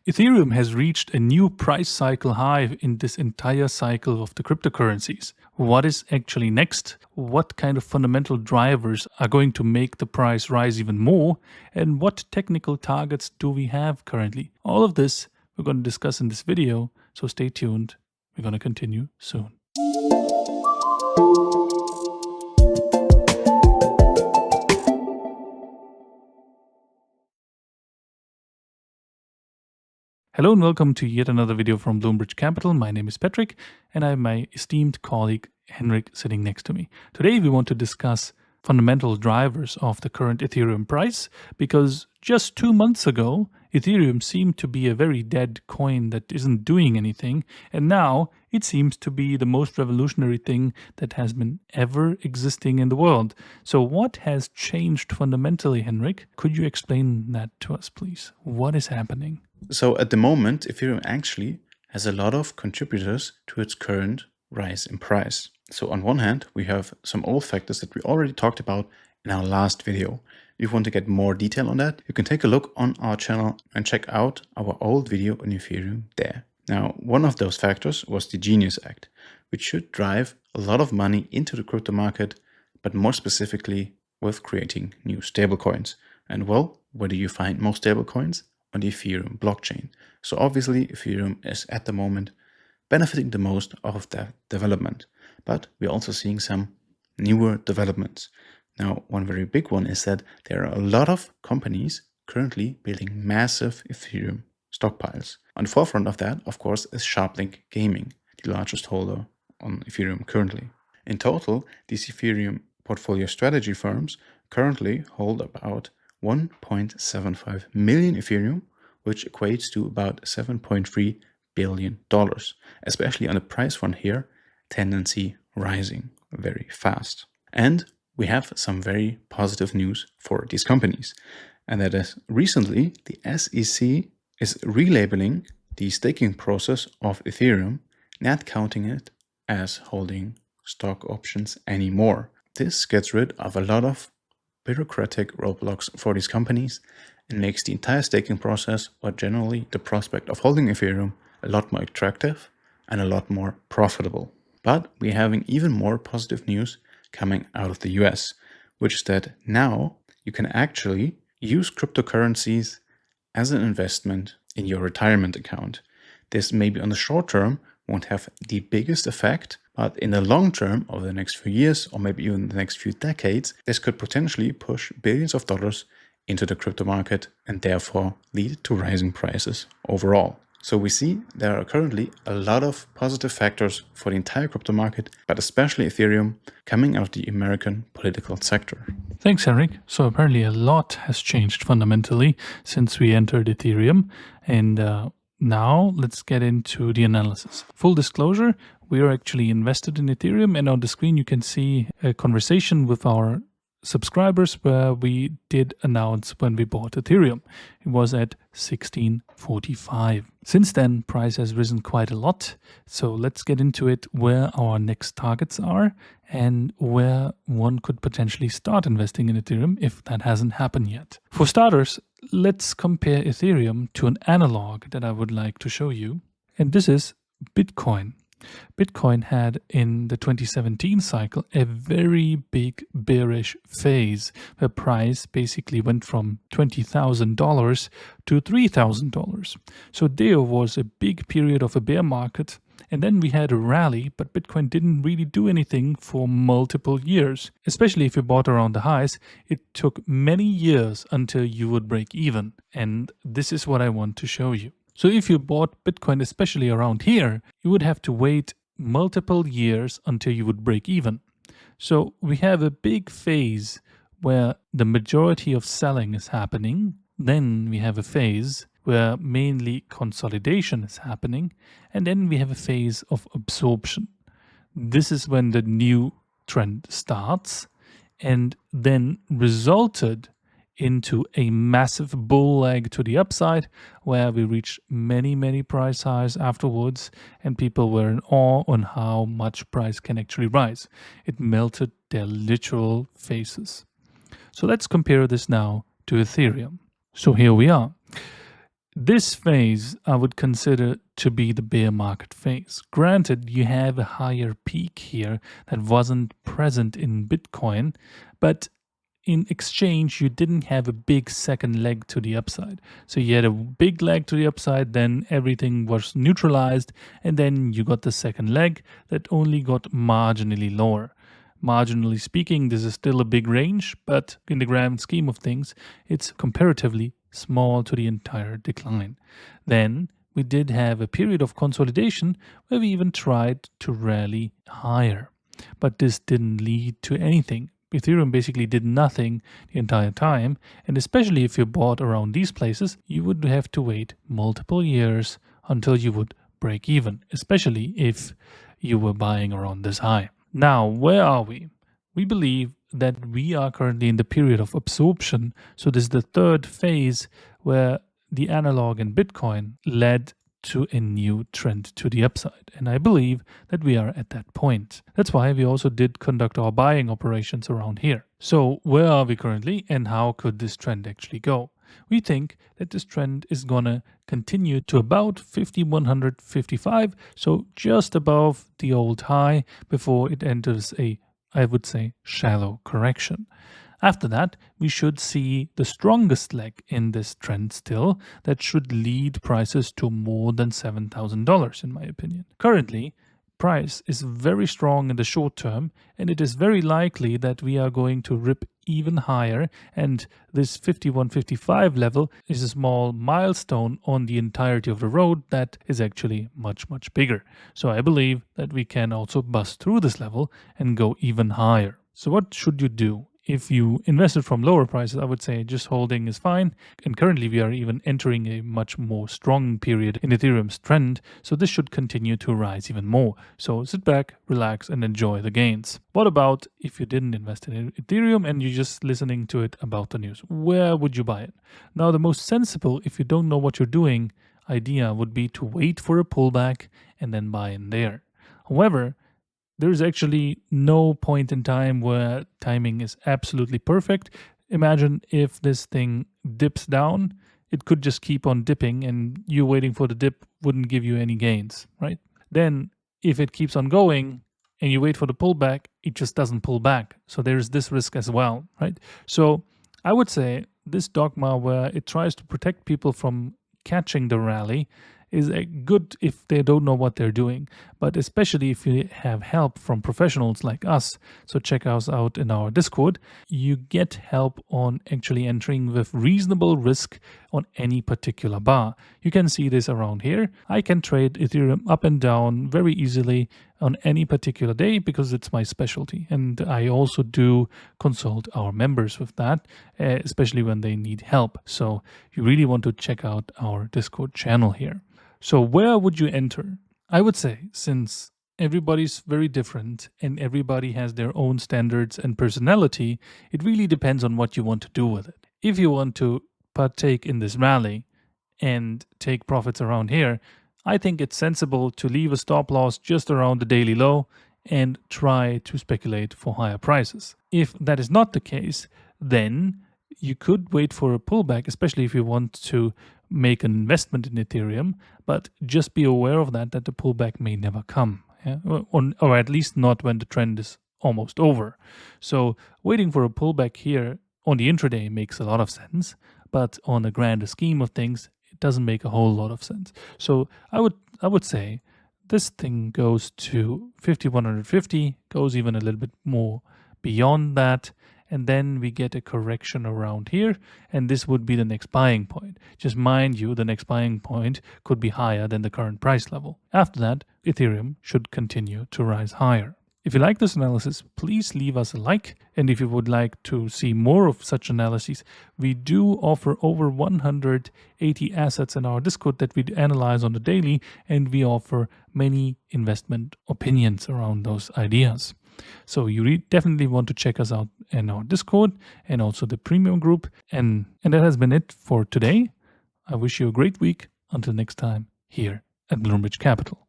Ethereum has reached a new price cycle high in this entire cycle of the cryptocurrencies. What is actually next? What kind of fundamental drivers are going to make the price rise even more? And what technical targets do we have currently? All of this we're going to discuss in this video, so stay tuned. We're going to continue soon. Hello and welcome to yet another video from Bloomberg Capital. My name is Patrick and I have my esteemed colleague Henrik sitting next to me. Today we want to discuss fundamental drivers of the current Ethereum price because just 2 months ago Ethereum seemed to be a very dead coin that isn't doing anything, and now it seems to be the most revolutionary thing that has been ever existing in the world. So what has changed fundamentally, Henrik? Could you explain that to us, please? What is happening? So at the moment, Ethereum actually has a lot of contributors to its current rise in price. So on one hand, we have some old factors that we already talked about in our last video. If you want to get more detail on that, you can take a look on our channel and check out our old video on Ethereum there. Now, one of those factors was the Genius Act, which should drive a lot of money into the crypto market, but more specifically with creating new stablecoins. And well, where do you find most stablecoins? On the Ethereum blockchain. So obviously Ethereum is at the moment benefiting the most of that development, but we're also seeing some newer developments. Now, one very big one is that there are a lot of companies currently building massive Ethereum stockpiles. On the forefront of that, of course, is SharpLink Gaming, the largest holder on Ethereum currently. In total, these Ethereum portfolio strategy firms currently hold about 1.75 million Ethereum, which equates to about $7.3 billion, especially on the price front here, tendency rising very fast. And we have some very positive news for these companies. And that is recently the SEC is relabeling the staking process of Ethereum, not counting it as holding stock options anymore. This gets rid of a lot of bureaucratic roadblocks for these companies and makes the entire staking process, or generally the prospect of holding Ethereum, a lot more attractive and a lot more profitable. But we're having even more positive news coming out of the US, which is that now you can actually use cryptocurrencies as an investment in your retirement account. This maybe on the short term won't have the biggest effect, but in the long term, over the next few years, or maybe even the next few decades, this could potentially push billions of dollars into the crypto market and therefore lead to rising prices overall. So we see there are currently a lot of positive factors for the entire crypto market, but especially Ethereum, coming out of the American political sector. Thanks, Henrik. So apparently a lot has changed fundamentally since we entered Ethereum, and now let's get into the analysis. Full disclosure, we are actually invested in Ethereum, and on the screen you can see a conversation with our subscribers where we did announce when we bought Ethereum. It was at 1645. Since then, price has risen quite a lot. So let's get into it, where our next targets are and where one could potentially start investing in Ethereum if that hasn't happened yet. For starters, let's compare Ethereum to an analog that I would like to show you. And this is Bitcoin. Bitcoin had in the 2017 cycle a very big bearish phase where price basically went from $20,000 to $3,000. So there was a big period of a bear market, and then we had a rally, but Bitcoin didn't really do anything for multiple years. Especially if you bought around the highs, it took many years until you would break even. And this is what I want to show you. So if you bought Bitcoin, especially around here, you would have to wait multiple years until you would break even. So we have a big phase where the majority of selling is happening. Then we have a phase where mainly consolidation is happening. And then we have a phase of absorption. This is when the new trend starts and then resulted into a massive bull leg to the upside, where we reached many price highs afterwards, and people were in awe on how much price can actually rise. It melted their literal faces. So let's compare this now to Ethereum. So here we are. This phase I would consider to be the bear market phase. Granted, you have a higher peak here that wasn't present in Bitcoin, but in exchange, you didn't have a big second leg to the upside. So you had a big leg to the upside, then everything was neutralized, and then you got the second leg that only got marginally lower. Marginally speaking, this is still a big range, but in the grand scheme of things, it's comparatively small to the entire decline. Then we did have a period of consolidation where we even tried to rally higher, but this didn't lead to anything. Ethereum basically did nothing the entire time, and especially if you bought around these places, you would have to wait multiple years until you would break even, especially if you were buying around this high. Now, where are we? We believe that we are currently in the period of absorption. So this is the third phase where the analog and Bitcoin led to a new trend to the upside. And I believe that we are at that point. That's why we also did conduct our buying operations around here. So where are we currently and how could this trend actually go? We think that this trend is gonna continue to about 5155, so just above the old high before it enters a, I would say, shallow correction. After that, we should see the strongest leg in this trend still that should lead prices to more than $7,000 in my opinion. Currently, price is very strong in the short term, and it is very likely that we are going to rip even higher, and this 5155 level is a small milestone on the entirety of the road that is actually much bigger. So I believe that we can also bust through this level and go even higher. So what should you do? If you invested from lower prices, I would say just holding is fine. And currently we are even entering a much more strong period in Ethereum's trend. So this should continue to rise even more. So sit back, relax, and enjoy the gains. What about if you didn't invest in Ethereum and you're just listening to it about the news? Where would you buy it? Now, the most sensible, if you don't know what you're doing, idea would be to wait for a pullback and then buy in there. However, there's actually no point in time where timing is absolutely perfect. Imagine if this thing dips down, it could just keep on dipping and you waiting for the dip wouldn't give you any gains, right? Then if it keeps on going and you wait for the pullback, it just doesn't pull back. So there's this risk as well, right? So I would say this dogma where it tries to protect people from catching the rally is good if they don't know what they're doing, but especially if you have help from professionals like us. So check us out in our Discord. You get help on actually entering with reasonable risk on any particular bar. You can see this around here. I can trade Ethereum up and down very easily on any particular day because it's my specialty. And I also do consult our members with that, especially when they need help. So you really want to check out our Discord channel here. So where would you enter? I would say, since everybody's very different and everybody has their own standards and personality, it really depends on what you want to do with it. If you want to partake in this rally and take profits around here, I think it's sensible to leave a stop loss just around the daily low and try to speculate for higher prices. If that is not the case, then you could wait for a pullback, especially if you want to make an investment in Ethereum, but just be aware of that the pullback may never come, yeah? or at least not when the trend is almost over. So waiting for a pullback here on the intraday makes a lot of sense, but on the grander scheme of things, it doesn't make a whole lot of sense. So I would say this thing goes to 5150, goes even a little bit more beyond that, and then we get a correction around here, and this would be the next buying point. Just mind you, the next buying point could be higher than the current price level. After that, Ethereum should continue to rise higher. If you like this analysis, please leave us a like, and if you would like to see more of such analyses, we do offer over 180 assets in our Discord that we analyze on the daily, and we offer many investment opinions around those ideas. So you definitely want to check us out in our Discord and also the premium group. And that has been it for today. I wish you a great week. Until next time, here at Bloomberg Capital.